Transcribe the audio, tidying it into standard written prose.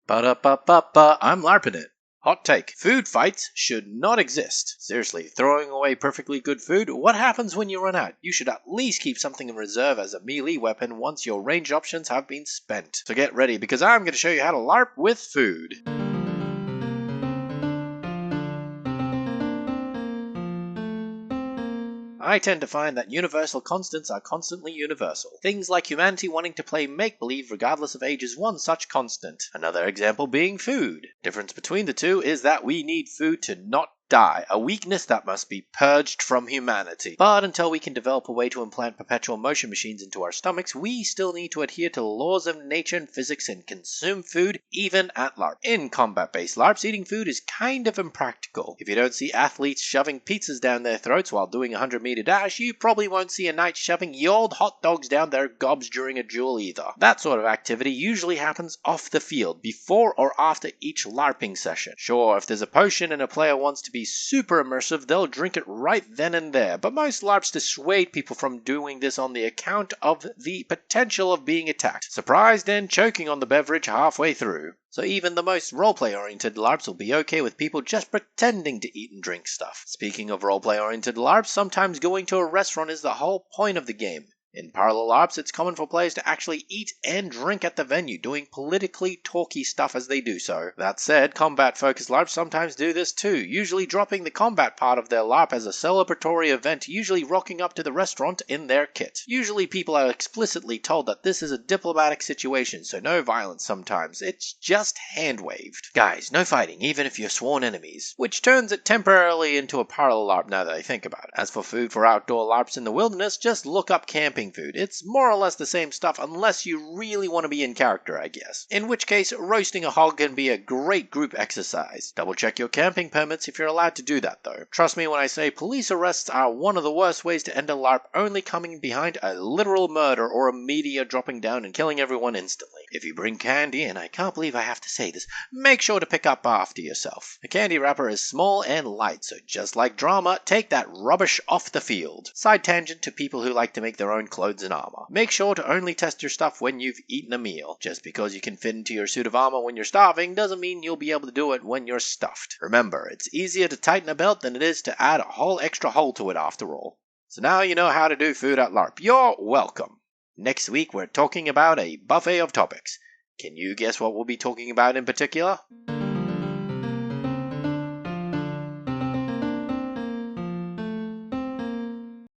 Ba-da-ba-ba-ba, I'm Larpin it. Hot take. Food fights should not exist. Seriously, throwing away perfectly good food? What happens when you run out? You should at least keep something in reserve as a melee weapon once your range options have been spent. So get ready, because I'm going to show you how to LARP with food. I tend to find that universal constants are constantly universal. Things like humanity wanting to play make-believe regardless of age is one such constant. Another example being food. Difference between the two is that we need food to not die, a weakness that must be purged from humanity. But until we can develop a way to implant perpetual motion machines into our stomachs, we still need to adhere to the laws of nature and physics and consume food even at LARP. In combat-based LARPs, eating food is kind of impractical. If you don't see athletes shoving pizzas down their throats while doing a 100-meter dash, you probably won't see a knight shoving ye old hot dogs down their gobs during a duel either. That sort of activity usually happens off the field, before or after each LARPing session. Sure, if there's a potion and a player wants to be super immersive, they'll drink it right then and there, but most LARPs dissuade people from doing this on the account of the potential of being attacked, surprised and choking on the beverage halfway through. So even the most roleplay oriented LARPs will be okay with people just pretending to eat and drink stuff. Speaking of roleplay oriented LARPs, sometimes going to a restaurant is the whole point of the game. In parallel LARPs, it's common for players to actually eat and drink at the venue, doing politically talky stuff as they do so. That said, combat-focused LARPs sometimes do this too, usually dropping the combat part of their LARP as a celebratory event, usually rocking up to the restaurant in their kit. Usually people are explicitly told that this is a diplomatic situation, so no violence sometimes, it's just hand-waved. Guys, no fighting, even if you're sworn enemies. Which turns it temporarily into a parallel LARP now that I think about it. As for food for outdoor LARPs in the wilderness, just look up camping food. It's more or less the same stuff unless you really want to be in character, I guess. In which case, roasting a hog can be a great group exercise. Double check your camping permits if you're allowed to do that though. Trust me when I say police arrests are one of the worst ways to end a LARP, only coming behind a literal murder or a meteor dropping down and killing everyone instantly. If you bring candy, and I can't believe I have to say this, make sure to pick up after yourself. A candy wrapper is small and light, so just like drama, take that rubbish off the field. Side tangent to people who like to make their own clothes and armor. Make sure to only test your stuff when you've eaten a meal. Just because you can fit into your suit of armor when you're starving doesn't mean you'll be able to do it when you're stuffed. Remember, it's easier to tighten a belt than it is to add a whole extra hole to it after all. So now you know how to do food at LARP. You're welcome. Next week we're talking about a buffet of topics. Can you guess what we'll be talking about in particular?